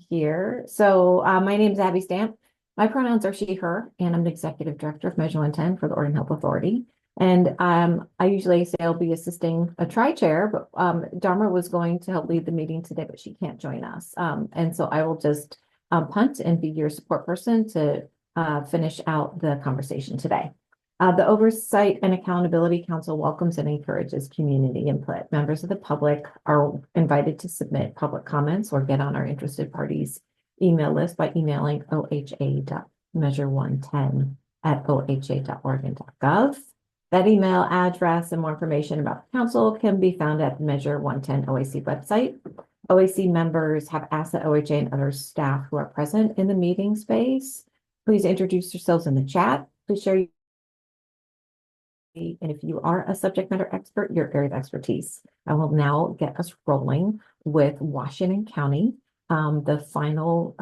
here. So my name is Abby Stamp. My pronouns are she, her, and I'm the Executive Director of Measure 110 for the Oregon Health Authority. And I usually say I'll be assisting a tri-chair, but Dharma was going to help lead the meeting today, but she can't join us. And so I will just punt and be your support person to finish out the conversation today. The Oversight and Accountability Council welcomes and encourages community input. Members of the public are invited to submit public comments or get on our interested parties email list by emailing oha.measure110@oha.oregon.gov. That email address and more information about the council can be found at the Measure 110 OAC website. OAC members have asked that OHA and other staff who are present in the meeting space, please introduce yourselves in the chat. Please share. And if you are a subject matter expert, your area of expertise. I will now get us rolling with Washington County, the final,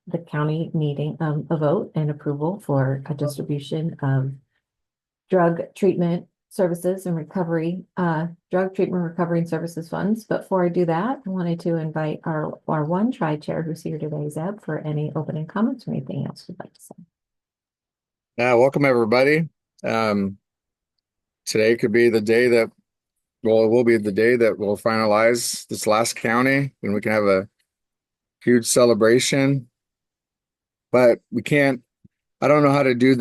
the county needing a vote and approval for a distribution of drug treatment services and recovery, drug treatment recovery and services funds. But before I do that, I wanted to invite our one tri-chair who's here today, Zeb, for any opening comments or anything else you'd like to say. Yeah, welcome everybody. Today could be the day that, well, it will be the day that we'll finalize this last county and we can have a huge celebration. But we can't, I don't know how to do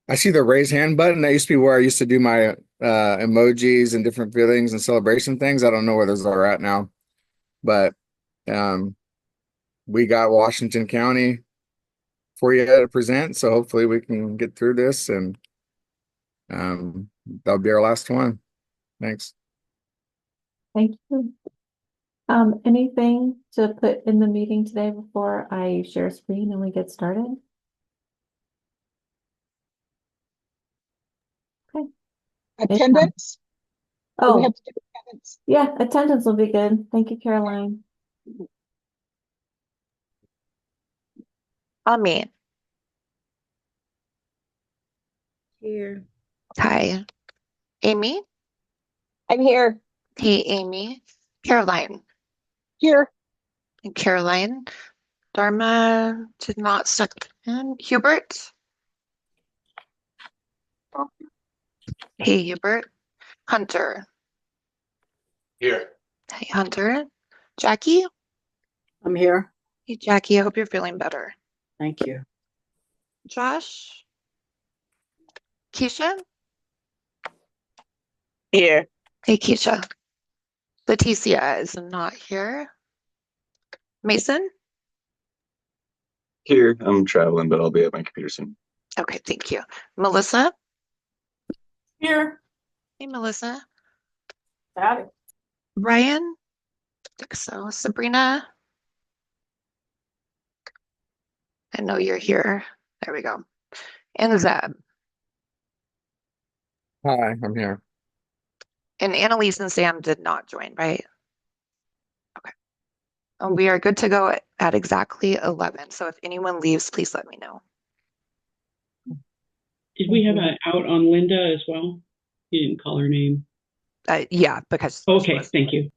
I see the raise hand button. That used to be where I used to do my emojis and different feelings and celebration things. I don't know where those are at now. But we got Washington County for you to present. So hopefully we can get through this and that'll be our last one. Thanks. Thank you. Anything to put in the meeting today before I share screen and we get started? Okay. Attendance? Oh, we have to do attendance. Yeah, attendance will be good. Thank you, Caroline. Me. Here. Hi. Amy? I'm here. Hey, Amy. Caroline. Here. And Caroline. Dharma did not suck in. Hubert? Hey, Hubert. Hunter. Here. Hey, Hunter. Jackie? I'm here. Hey, Jackie. I hope you're feeling better. Thank you. Josh? Keisha? Here. Hey, Keisha. Leticia is not here. Mason? Here, I'm traveling, but I'll be at my computer soon. Okay, thank you. Melissa? Here. Hey, Melissa. Got it. Ryan? I think so. Sabrina? I know you're here. There we go. And Zeb. Hi, I'm here. And Annalise and Sam did not join, right? Okay. And we are good to go at exactly 11. So if anyone leaves, please let me know. Did we have an out on Linda as well? You didn't call her name. Yeah, because. Okay, thank you.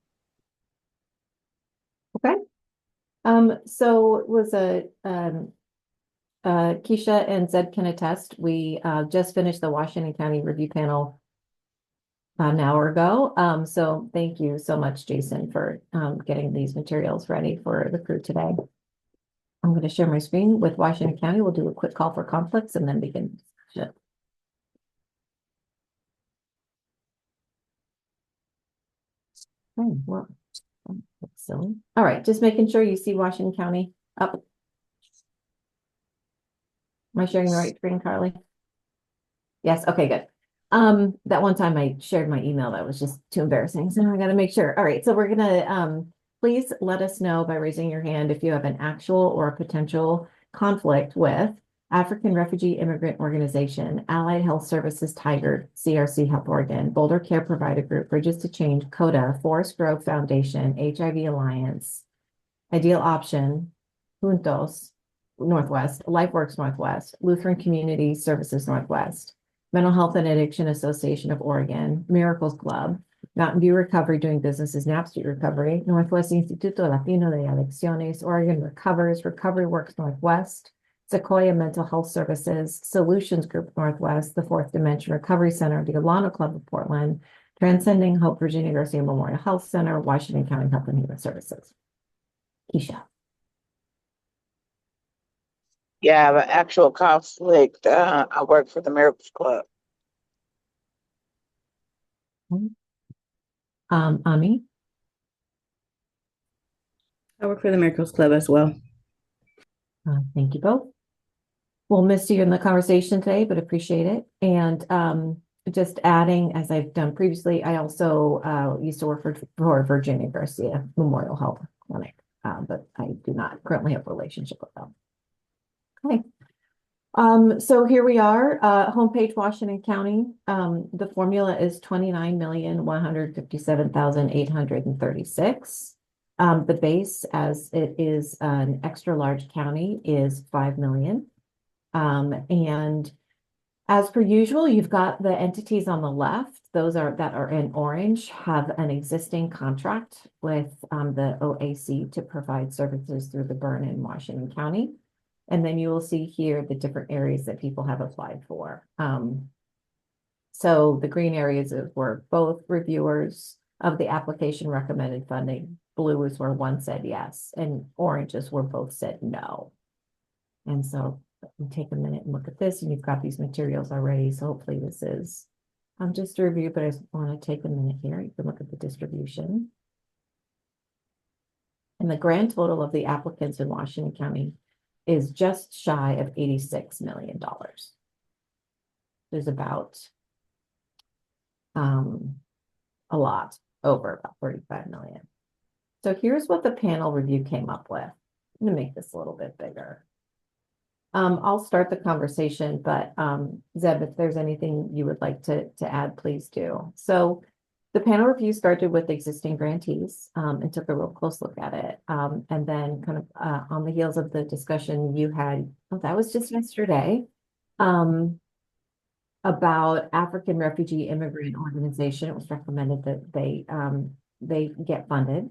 Okay. So it was Keisha and Zed can attest. We just finished the Washington County Review Panel an hour ago. So thank you so much, Jason, for getting these materials ready for the crew today. I'm going to share my screen with Washington County. We'll do a quick call for conflicts and then begin discussion. Oh, well, that's silly. All right, just making sure you see Washington County up. Am I sharing the right screen, Carly? Yes, okay, good. That one time I shared my email, that was just too embarrassing. So I got to make sure. All right, so we're gonna please let us know by raising your hand if you have an actual or a potential conflict with African Refugee Immigrant Organization, Allied Health Services, Tiger, CRC Health Oregon, Boulder Care Provider Group, Bridges to Change, CODA, Forest Grove Foundation, HIV Alliance, Ideal Option, Juntos Northwest, LifeWorks Northwest, Lutheran Community Services Northwest, Mental Health and Addiction Association of Oregon, Miracles Club, Mountain View Recovery doing business as Knapp Street Recovery, Northwest Instituto Latino de Adicciones, Oregon Recovers, Recovery Works Northwest, Sequoia Mental Health Services, Solutions Group Northwest, the Fourth Dimension Recovery Center, the Alano Club of Portland, Transcending Hope Virginia Garcia Memorial Health Center, Washington County Health and Human Services. Keisha. Yeah, I have an actual conflict. I work for the Miracles Club. Ami. I work for the Miracles Club as well. Thank you both. We'll miss you in the conversation today, but appreciate it. And just adding, as I've done previously, I also used to work for Virginia Garcia Memorial Health Clinic, but I do not currently have a relationship with them. Okay. So here we are, homepage Washington County. The formula is 29,157,836. The base, as it is an extra large county, is 5 million. And as per usual, you've got the entities on the left, those that are in orange, have an existing contract with the OAC to provide services through the burn in Washington County. And then you will see here the different areas that people have applied for. So the green areas were both reviewers of the application recommended funding. Blue is where one said yes, and orange is where both said no. And so we take a minute and look at this, and you've got these materials already. So hopefully this is just a review, but I just want to take a minute here. You can look at the distribution. And the grand total of the applicants in Washington County is just shy of $86 million. There's about a lot over about 35 million. So here's what the panel review came up with. I'm gonna make this a little bit bigger. I'll start the conversation, but Zeb, if there's anything you would like to add, please do. So the panel review started with existing grantees and took a real close look at it. And then kind of on the heels of the discussion you had, that was just yesterday, about African Refugee Immigrant Organization. It was recommended that they get funded.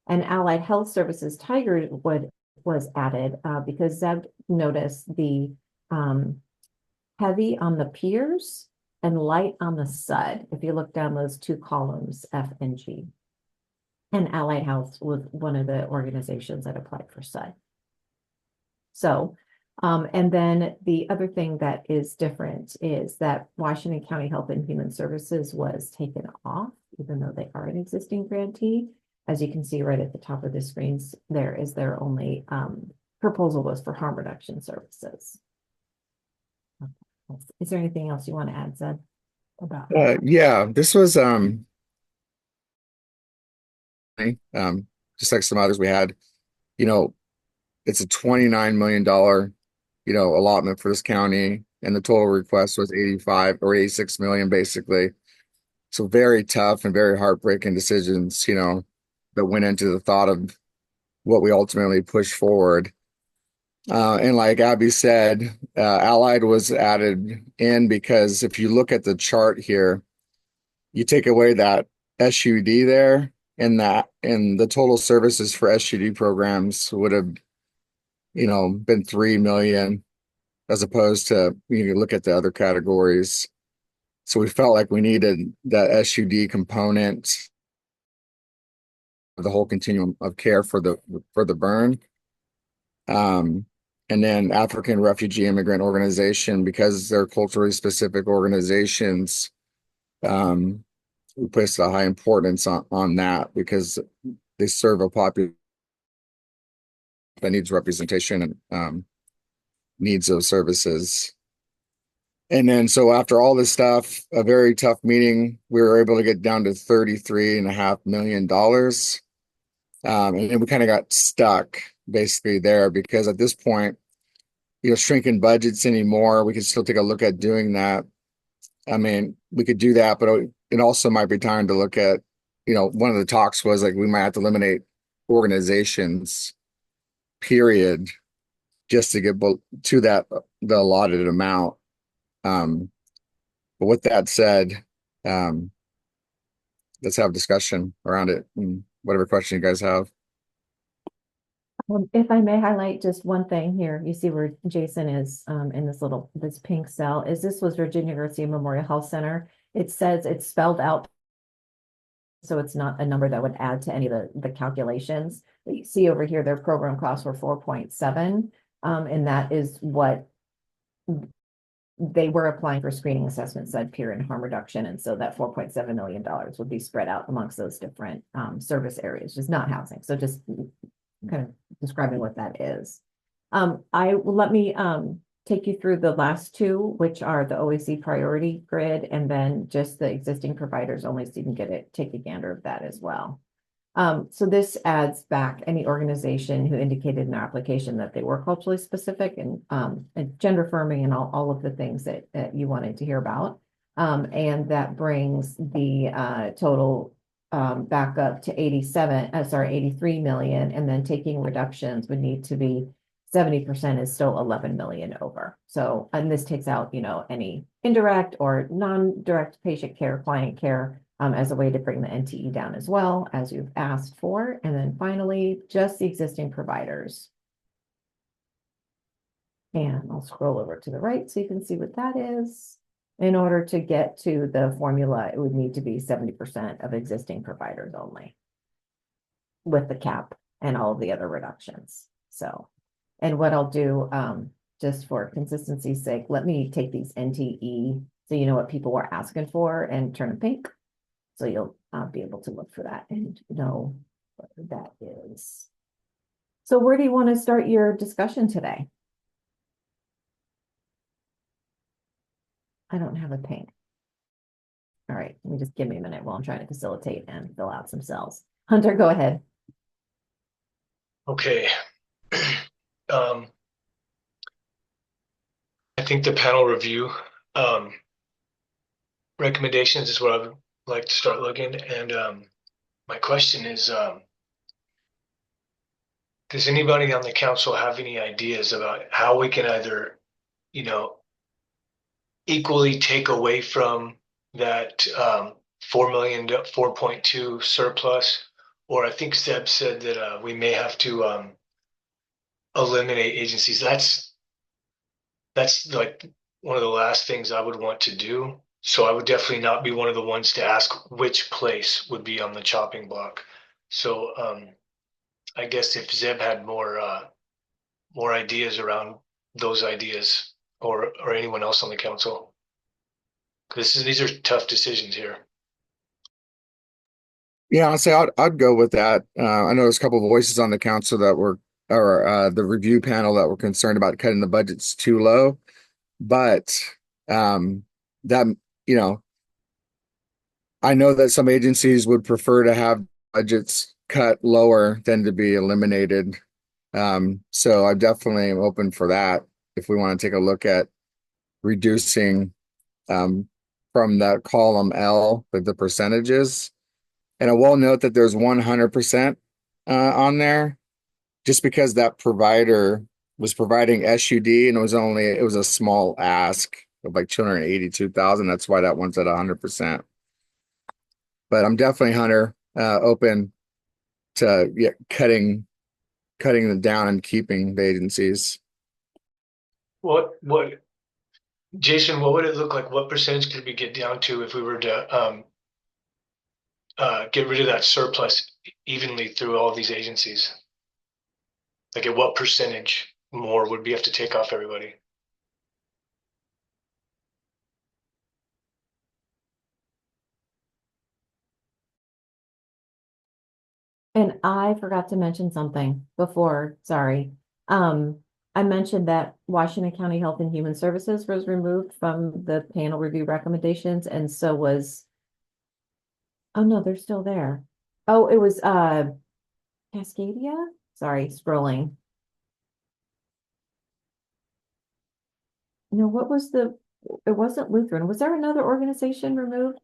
And Allied Health Services Tigerwood was added because Zeb noticed the heavy on the peers and light on the SUD, if you look down those two columns, F and G. And Allied Health was one of the organizations that applied for SUD. So, and then the other thing that is different is that Washington County Health and Human Services was taken off, even though they are an existing grantee. As you can see right at the top of the screens, there is their only proposal was for harm reduction services. Is there anything else you want to add, Zed, about? Yeah, this was just like some others we had, it's a $29 million, allotment for this county, and the total request was 85 or 86 million, basically. So very tough and very heartbreaking decisions, that went into the thought of what we ultimately pushed forward. And like Abby said, Allied was added in because if you look at the chart here, you take away that SUD there, and the total services for SUD programs would have, been 3 million, as opposed to, you look at the other categories. So we felt like we needed that SUD component of the whole continuum of care for the burn. And then African Refugee Immigrant Organization, because they're culturally specific organizations, we place a high importance on that because they serve a population that needs representation and needs those services. And then, so after all this stuff, a very tough meeting, we were able to get down to $33.5 million. And we kind of got stuck basically there because at this point, shrinking budgets anymore, we could still take a look at doing that. I mean, we could do that, but it also might be time to look at, one of the talks was like, we might have to eliminate organizations, period, just to get to the allotted amount. But with that said, let's have discussion around it and whatever question you guys have. If I may highlight just one thing here, you see where Jason is in this pink cell, is this was Virginia Garcia Memorial Health Center. It says it's spelled out, so it's not a number that would add to any of the calculations. But you see over here, their program costs were 4.7, and that is what they were applying for screening assessment, said peer and harm reduction. And so that $4.7 million would be spread out amongst those different service areas, just not housing. So just kind of describing what that is. Let me take you through the last two, which are the OAC priority grid, and then just the existing providers only, so you can take a gander of that as well. So this adds back any organization who indicated in their application that they were culturally specific and gender affirming and all of the things that you wanted to hear about. And that brings the total back up to 83 million, and then taking reductions would need to be 70% is still 11 million over. So, and this takes out, any indirect or non-direct patient care, client care, as a way to bring the NTE down as well, as you've asked for. And then finally, just the existing providers. And I'll scroll over to the right so you can see what that is. In order to get to the formula, it would need to be 70% of existing providers only, with the cap and all of the other reductions. So, and what I'll do, just for consistency's sake, let me take these NTE so you know what people were asking for and turn them pink. So you'll be able to look for that and know what that is. So where do you want to start your discussion today? I don't have a pink. All right, let me just give me a minute while I'm trying to facilitate and fill out some cells. Hunter, go ahead. Okay. I think the panel review recommendations is what I would like to start looking. And my question is, does anybody on the council have any ideas about how we can either, equally take away from that 4 million to 4.2 surplus? Or I think Seb said that we may have to eliminate agencies. That's like one of the last things I would want to do. So I would definitely not be one of the ones to ask which place would be on the chopping block. So I guess if Zeb had more ideas around those ideas, or anyone else on the council, because these are tough decisions here. Yeah, I'll say I'd go with that. I know there's a couple of voices on the council that were, or the review panel that were concerned about cutting the budgets too low, but that I know that some agencies would prefer to have budgets cut lower than to be eliminated. So I definitely am open for that if we want to take a look at reducing from that column L with the percentages. And I will note that there's 100% on there, just because that provider was providing SUD and it was a small ask of like 282,000. That's why that one's at 100%. But I'm definitely, Hunter, open to cutting them down and keeping the agencies. What Jason, what would it look like? What percentage could we get down to if we were to get rid of that surplus evenly through all these agencies? Like, at what percentage more would we have to take off everybody? And I forgot to mention something before, sorry. I mentioned that Washington County Health and Human Services was removed from the panel review recommendations, and so was, oh no, they're still there. Oh, it was Cascadia? Sorry, scrolling. No, it wasn't Lutheran. Was there another organization removed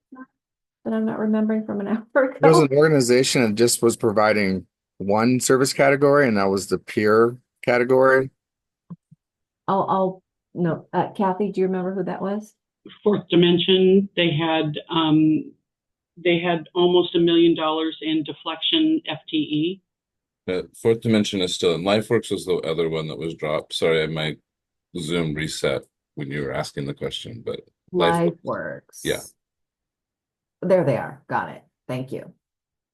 that I'm not remembering from an hour ago? There's an organization that just was providing one service category, and that was the peer category. No, Kathy, do you remember who that was? Fourth Dimension, they had they had almost $1 million in deflection FTE. Fourth Dimension is still in. LifeWorks was the other one that was dropped. Sorry, my Zoom reset when you were asking the question, but LifeWorks. Yeah. There they are. Got it. Thank you.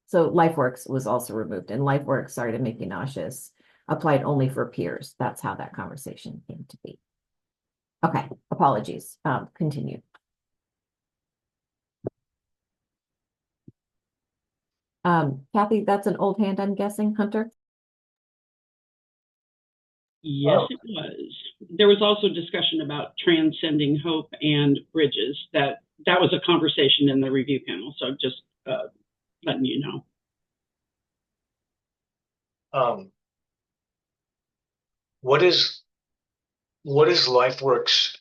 So LifeWorks was also removed, and LifeWorks, sorry to make you nauseous, applied only for peers. That's how that conversation came to be. Okay, apologies. Continue. Kathy, that's an old hand, I'm guessing, Hunter? Yes, it was. There was also discussion about transcending hope and bridges. That was a conversation in the review panel. So just letting you know. What is LifeWorks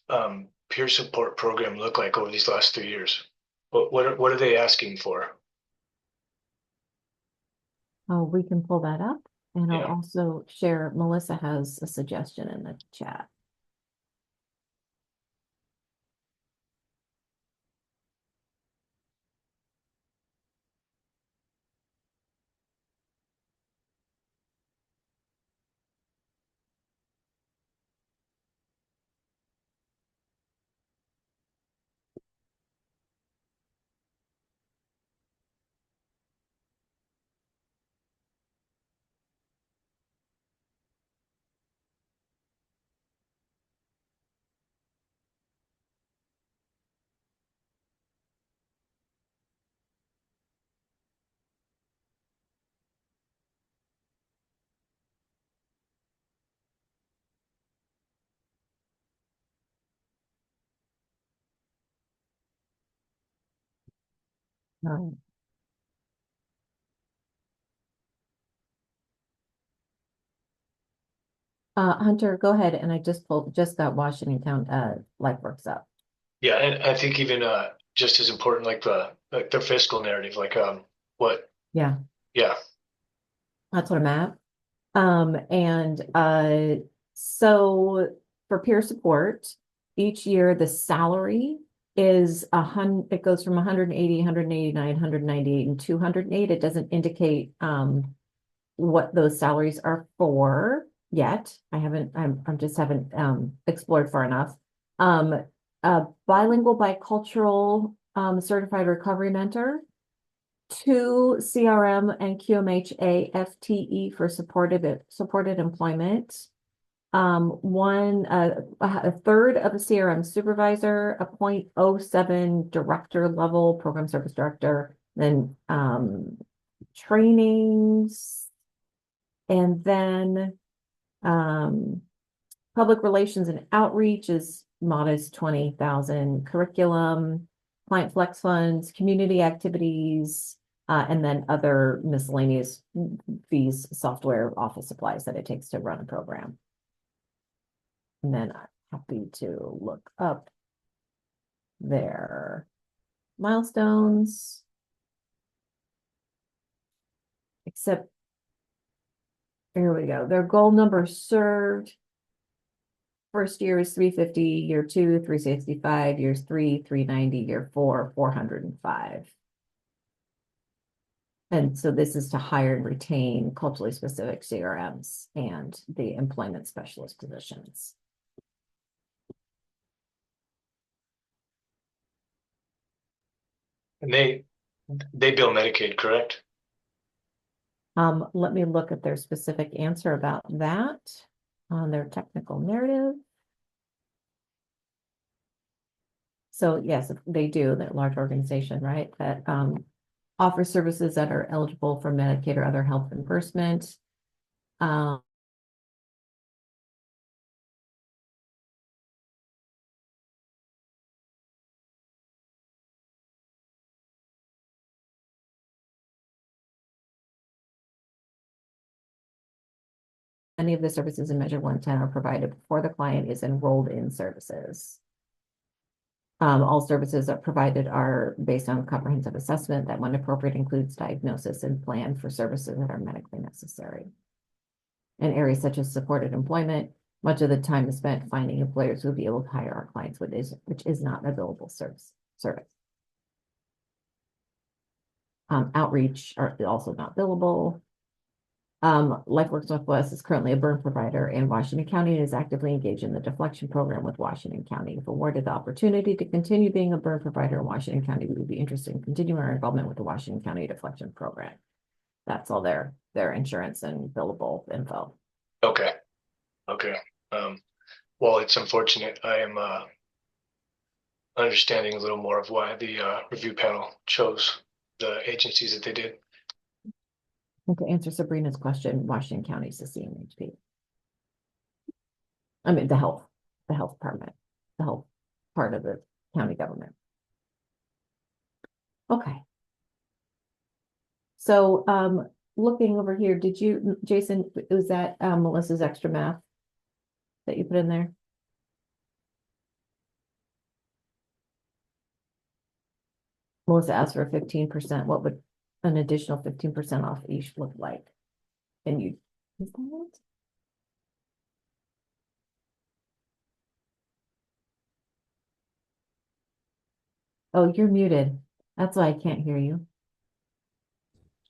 peer support program look like over these last 3 years? What are they asking for? Oh, we can pull that up. And I'll Yeah. also share, Melissa has a suggestion in the chat. Hunter, go ahead. And I just got Washington County LifeWorks up. Yeah, and I think even just as important, like their fiscal narrative, like what? Yeah, Yeah. that's what I'm at. So for peer support, each year the salary is it goes from 180, 189, 198, and 208. It doesn't indicate what those salaries are for yet. I just haven't explored far enough. Bilingual bicultural certified recovery mentor, 2 CRM and QMHA FTE for supported employment. A third of a CRM supervisor, a 0.07 director level program service director, then trainings, and then public relations and outreach is modest 20,000, curriculum, client flex funds, community activities, and then other miscellaneous fees, software, office supplies that it takes to run a program. And then I'm happy to look up their milestones, except here we go. Their goal number served. First year is 350, year 2, 365, years 3, 390, year 4, 405. And so this is to hire and retain culturally specific CRMs and the employment specialist positions. And they bill Medicaid, correct? Let me look at their specific answer about that on their technical narrative. So yes, they do. They're a large organization, right? That offers services that are eligible for Medicaid or other health reimbursement. Any of the services in Measure 110 are provided before the client is enrolled in services. All services that provided are based on a comprehensive assessment that, when appropriate, includes diagnosis and plan for services that are medically necessary. In areas such as supported employment, much of the time is spent finding employers who will be able to hire our clients, which is not a billable service. Outreach are also not billable. LifeWorks Northwest is currently a burn provider in Washington County and is actively engaged in the deflection program with Washington County. If awarded the opportunity to continue being a burn provider in Washington County, we would be interested in continuing our involvement with the Washington County deflection program. That's all their insurance and billable info. Okay. Okay. Well, it's unfortunate. I am understanding a little more of why the review panel chose the agencies that they did. And to answer Sabrina's question, Washington County is the CMHP. I mean, the health department, the health part of the county government. Okay. So, looking over here, did you, Jason, was that Melissa's extra math that you put in there? Melissa asked for 15%. What would an additional 15% off each look like? And you, is that it? Oh, you're muted. That's why I can't hear you.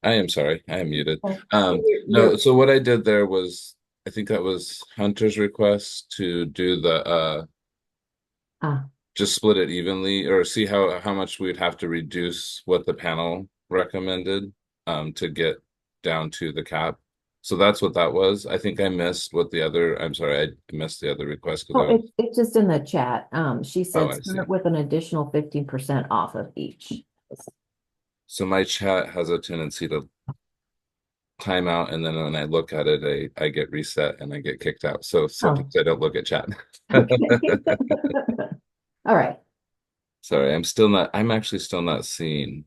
I am sorry, I am muted. Oh, No, so what I did there was, I think that was Hunter's request to do the just split it evenly, or see how much we'd have to reduce what the panel recommended to get down to the cap. So that's what that was. I think I missed what the other, I'm sorry, I missed the other request because Oh, it's just in the chat. She said I see. start with an additional 15% off of each. So my chat has a tendency to time out, and then when I look at it, I get reset and I get kicked out. So sometimes I don't look at chat. Okay. All right. Sorry, I'm actually still not seeing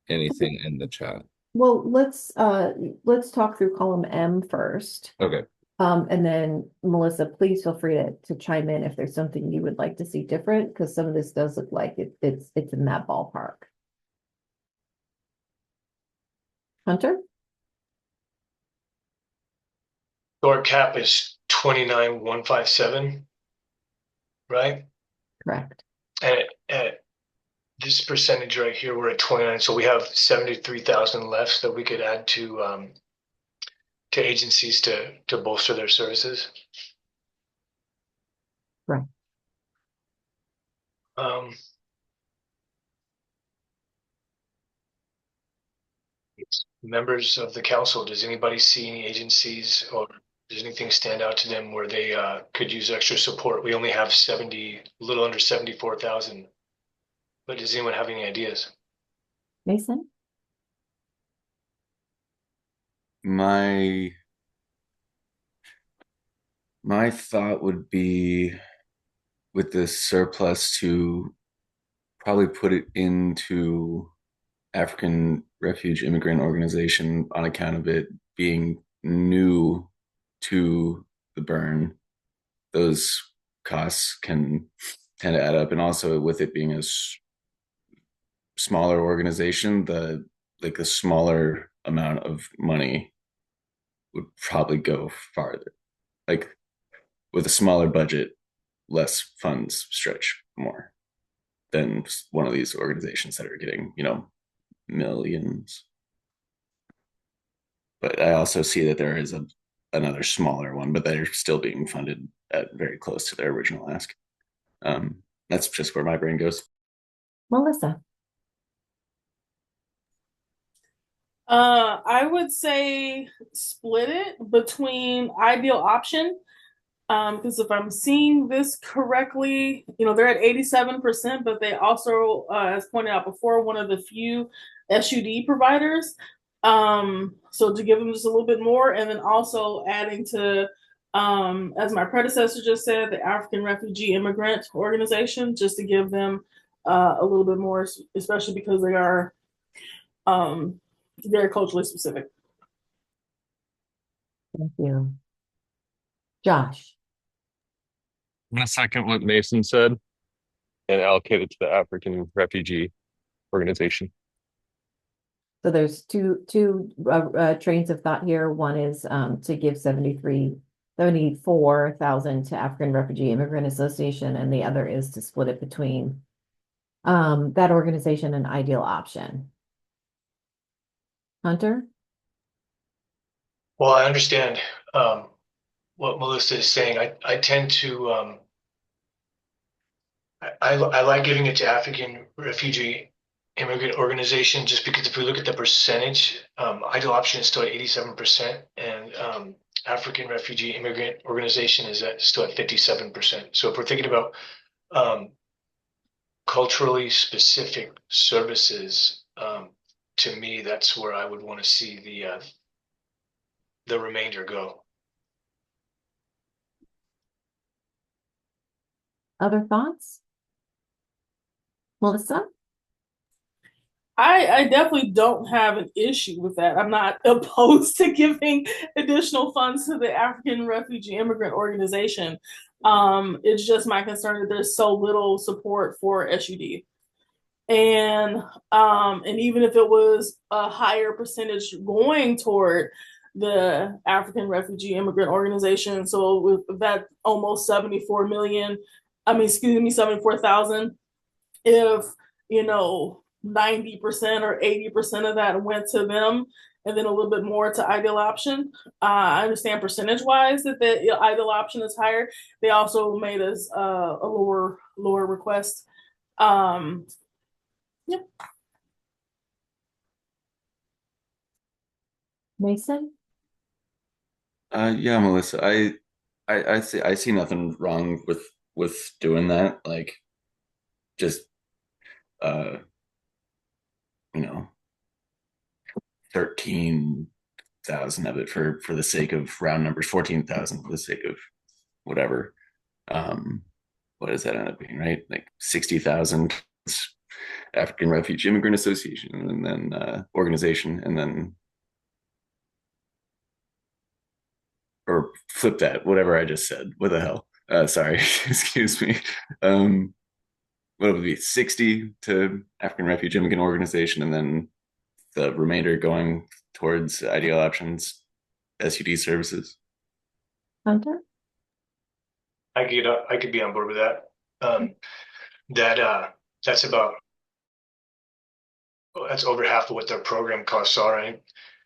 anything in the chat. Well, let's talk through column M first. Okay. And then Melissa, please feel free to chime in if there's something you would like to see different, because some of this does look like it's in that ballpark. Hunter? Our cap is 29,157, right? Correct. And at this percentage right here, we're at 29. So we have 73,000 left that we could add to agencies to bolster their services. Right. Members of the council, does anybody see any agencies or does anything stand out to them where they could use extra support? We only have a little under 74,000, but does anyone have any ideas? Mason? My thought would be with this surplus to probably put it into African Refuge Immigrant Organization on account of it being new to the burn. Those costs can tend to add up, and also with it being a smaller organization, the smaller amount of money would probably go farther. Like with a smaller budget, less funds stretch more than one of these organizations that are getting, millions. But I also see that there is another smaller one, but they're still being funded at very close to their original ask. That's just where my brain goes. Melissa? I would say split it between ideal option. Because if I'm seeing this correctly, they're at 87%, but they also, as pointed out before, one of the few SUD providers. So to give them just a little bit more, and then also adding to, as my predecessor just said, the African Refugee Immigrant Organization, just to give them a little bit more, especially because they are very culturally specific. Thank you. Josh? I'm going to second what Mason said and allocate it to the African Refugee Organization. So there's two trains of thought here. One is to give 74,000 to African Refugee Immigrant Association, and the other is to split it between that organization and Ideal Option. Hunter? Well, I understand what Melissa is saying. I tend to I like giving it to African refugee immigrant organization just because if we look at the percentage, ideal option is still at 87%, and African refugee immigrant organization is still at 57%. So if we're thinking about um, culturally specific services, to me, that's where I would want to see the remainder go. Other thoughts? Melissa? I definitely don't have an issue with that. I'm not opposed to giving additional funds to the African Refugee Immigrant Organization. It's just my concern that there's so little support for SUD. And even if it was a higher percentage going toward the African Refugee Immigrant Organization, so with that almost 74 million, I mean, excuse me, 74,000, if, 90% or 80% of that went to them and then a little bit more to ideal option. I understand percentage wise that the ideal option is higher. They also made us a lower request. Yeah. Mason? Yeah, Melissa, I see nothing wrong with doing that. Like, just uh, 13,000 of it for the sake of round numbers, 14,000 for the sake of whatever. What does that end up being, right? Like 60,000 African Refugee Immigrant Association, and then organization, and then or flip that, whatever I just said. What the hell? Sorry, excuse me. What would it be? 60 to African Refugee Immigrant Organization, and then the remainder going towards ideal options, SUD services. Hunter? I could be on board with that. That's about that's over half of what their program costs are, and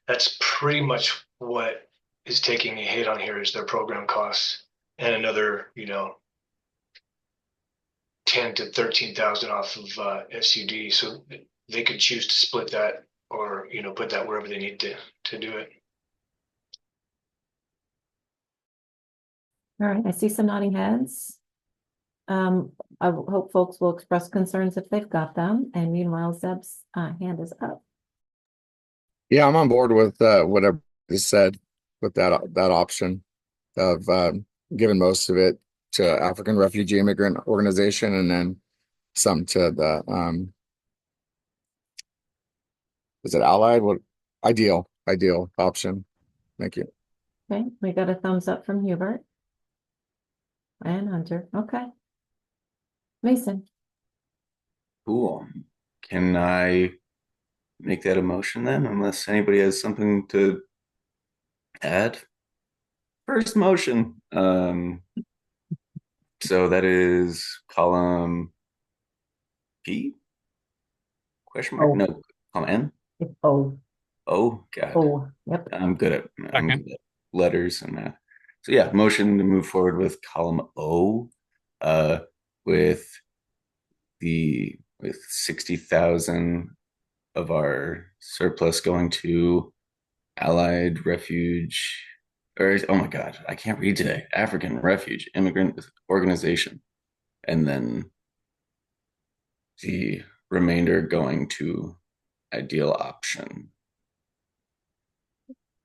that's pretty much what is taking a hit on here is their program costs, and another 10 to 13,000 off of SUD. So they could choose to split that or put that wherever they need to do it. All right, I see some nodding heads. I hope folks will express concerns if they've got them. And meanwhile, Zeb's hand is up. Yeah, I'm on board with whatever is said with that option of giving most of it to African Refugee Immigrant Organization and then some to the is it Allied? What ideal option. Thank you. Okay, we got a thumbs up from Hubert and Hunter. Okay. Mason? Cool. Can I make that a motion then, unless anybody has something to add? First motion. So that is column P? Question mark? Oh. No, column N? It's O. Oh, God. Oh, yep. I'm good at letters and math. So yeah, motion to move forward with column O, with 60,000 of our surplus going to Allied Refuge, or oh my God, I can't read today. African Refuge Immigrant Organization, and then the remainder going to ideal option.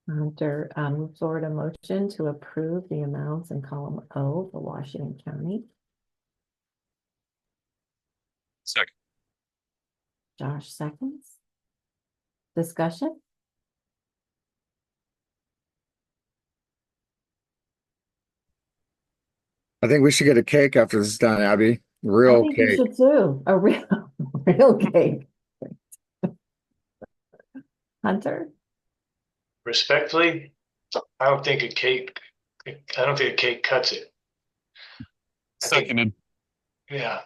Hunter moves forward a motion to approve the amounts in column O for Washington County. Second. Josh seconds. Discussion? I think we should get a cake after this is done, Abby. Real I think you cake. should too. A real cake. Hunter? Respectfully, I don't think a cake cuts it. Seconded. Yeah.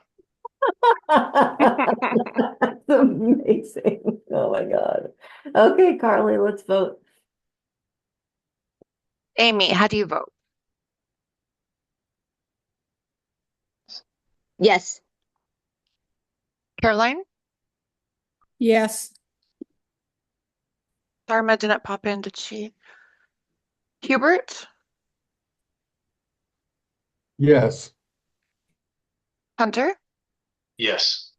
That's amazing. Oh my God. Okay, Carly, let's vote. Amy, how do you vote? Yes. Caroline? Yes. Dharma didn't pop in, did she? Hubert? Yes. Hunter? Yes.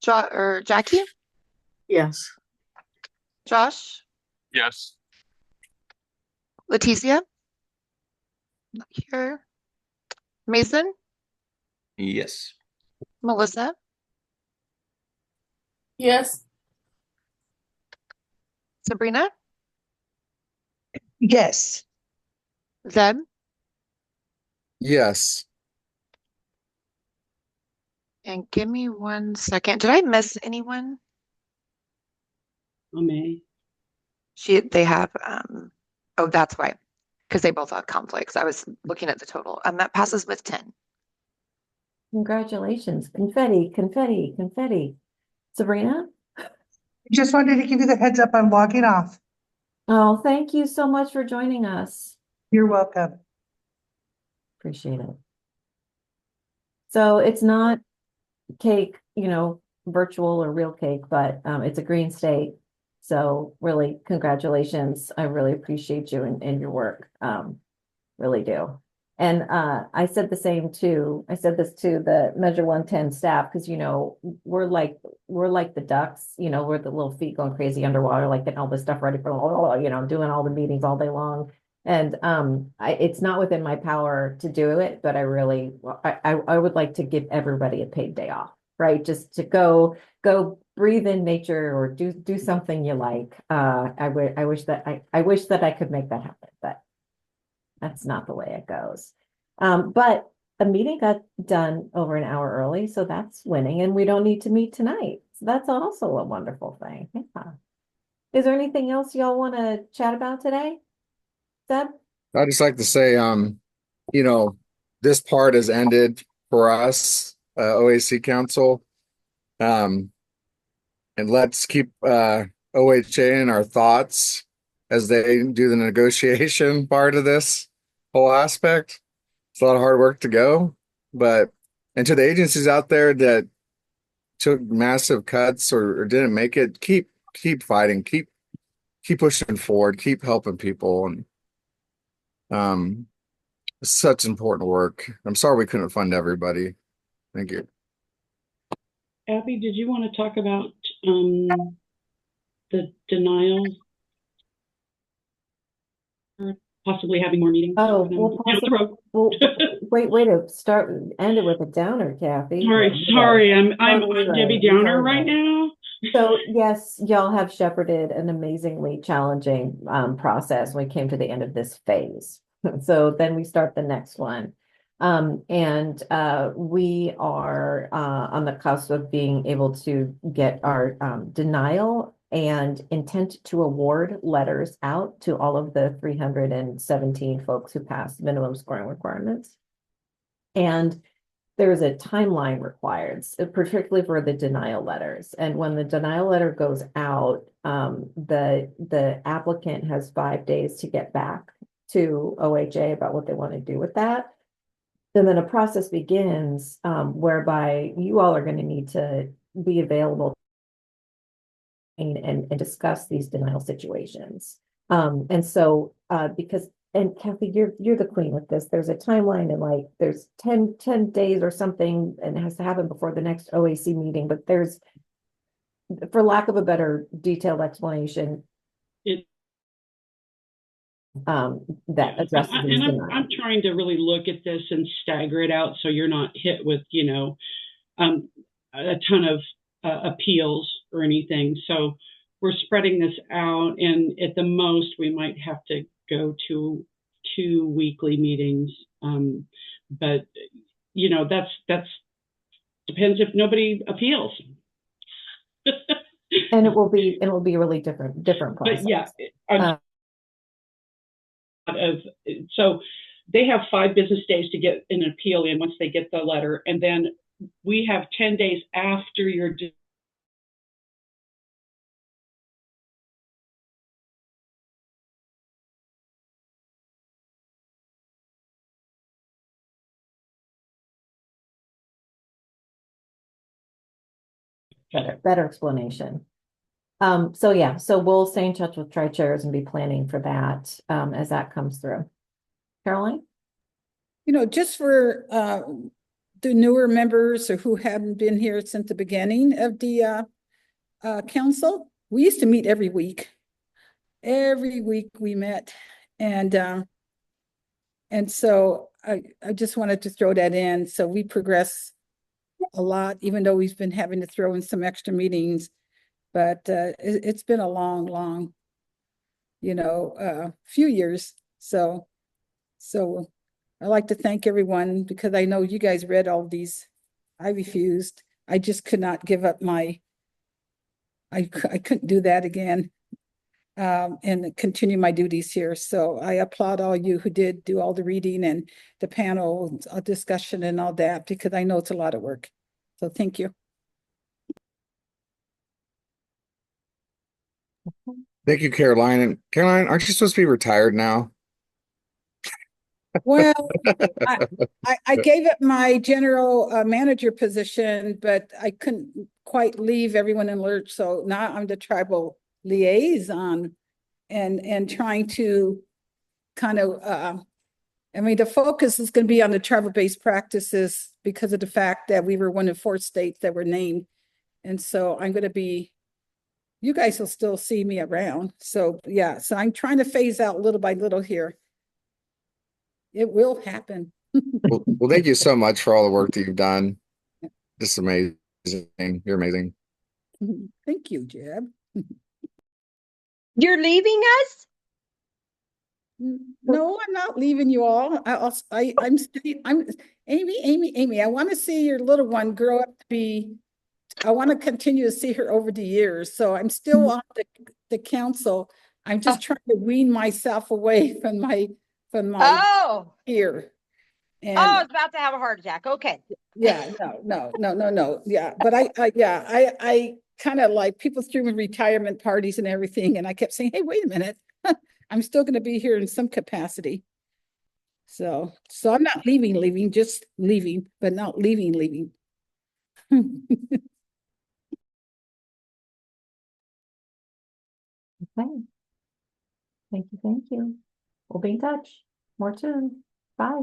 Jackie? Yes. Josh? Yes. Leticia? Not here. Mason? Yes. Melissa? Yes. Sabrina? Yes. Zeb? Yes. And give me 1 second. Did I miss anyone? May. They have, oh, that's why, because they both have conflicts. I was looking at the total. That passes with 10. Congratulations. Confetti, confetti, confetti. Sabrina? Just wanted to give you the heads up I'm logging off. Oh, thank you so much for joining us. You're welcome. Appreciate it. So it's not cake, virtual or real cake, but it's a green state. So really, congratulations. I really appreciate you and your work. Really do. And I said this to the Measure 110 staff because we're like the ducks, we're the little feet going crazy underwater, like getting all this stuff ready for doing all the meetings all day long. And it's not within my power to do it, but I would like to give everybody a paid day off, right? Just to go breathe in nature or do something you like. I wish that I could make that happen, but that's not the way it goes. But a meeting got done over an hour early, so that's winning, and we don't need to meet tonight. So that's also a wonderful thing. Yeah. Is there anything else y'all want to chat about today? Seb? I'd just like to say, this part has ended for us, OAC Council. And let's keep OHA in our thoughts as they do the negotiation part of this whole aspect. It's a lot of hard work to go, and to the agencies out there that took massive cuts or didn't make it, keep fighting, keep pushing forward, keep helping people, and it's such important work. I'm sorry we couldn't fund everybody. Thank you. Abby, did you want to talk about the denial? Or possibly having more meetings? Oh, well, way to end it with a downer, Kathy. Sorry, I'm Totally Debbie right. Downer right now. So yes, y'all have shepherded an amazingly challenging process when we came to the end of this phase. So then we start the next one. And we are on the cusp of being able to get our denial and intent to award letters out to all of the 317 folks who passed minimum scoring requirements. And there is a timeline required, particularly for the denial letters. And when the denial letter goes out, the applicant has 5 days to get back to OHA about what they want to do with that. And then a process begins whereby you all are going to need to be available and discuss these denial situations. And so and Kathy, you're the queen with this. There's a timeline and there's 10 days or something, and it has to happen before the next OAC meeting. But there's, for lack of a better detailed explanation, that addresses these denials. I'm trying to really look at this and stagger it out so you're not hit with, a ton of appeals or anything. So we're spreading this out, and at the most, we might have to go to 2 weekly meetings. But that's depends if nobody appeals. And it will be a really different process. But yeah, so they have 5 business days to get an appeal in once they get the letter, and then we have 10 days after your better explanation. So yeah, so we'll stay in touch with tri-chairs and be planning for that as that comes through. Caroline? You know, just for the newer members or who haven't been here since the beginning of the council, we used to meet every week. Every week we met, and so I just wanted to throw that in. So we progress a lot, even though we've been having to throw in some extra meetings. But it's been a long, few years. So I'd like to thank everyone because I know you guys read all these. I refused. I just could not give up I couldn't do that again and continue my duties here. So I applaud all you who did do all the reading and the panel discussion and all that, because I know it's a lot of work. So thank you. Thank you, Caroline. And Caroline, aren't you supposed to be retired now? Well, I gave up my general manager position, but I couldn't quite leave everyone in lurch. So now I'm the tribal liaison and trying to kind of, the focus is going to be on the tribal-based practices because of the fact that we were one of 4 states that were named. And so I'm going to be, you guys will still see me around. So yeah, so I'm trying to phase out little by little here. It will happen. Well, thank you so much for all the work that you've done. Just amazing. You're amazing. Thank you, Jeb. You're leaving us? No, I'm not leaving you all. I'm Amy, I want to see your little one grow up to be, I want to continue to see her over the years. So I'm still on the council. I'm just trying to wean myself away from my Oh, ear. I And was about to have a heart attack. Okay. yeah, no. Yeah, but I kind of like people threw me retirement parties and everything, and I kept saying, "Hey, wait a minute, I'm still going to be here in some capacity." So I'm not leaving, just leaving, but not leaving. Okay. Thank you. We'll be in touch. More soon. Bye.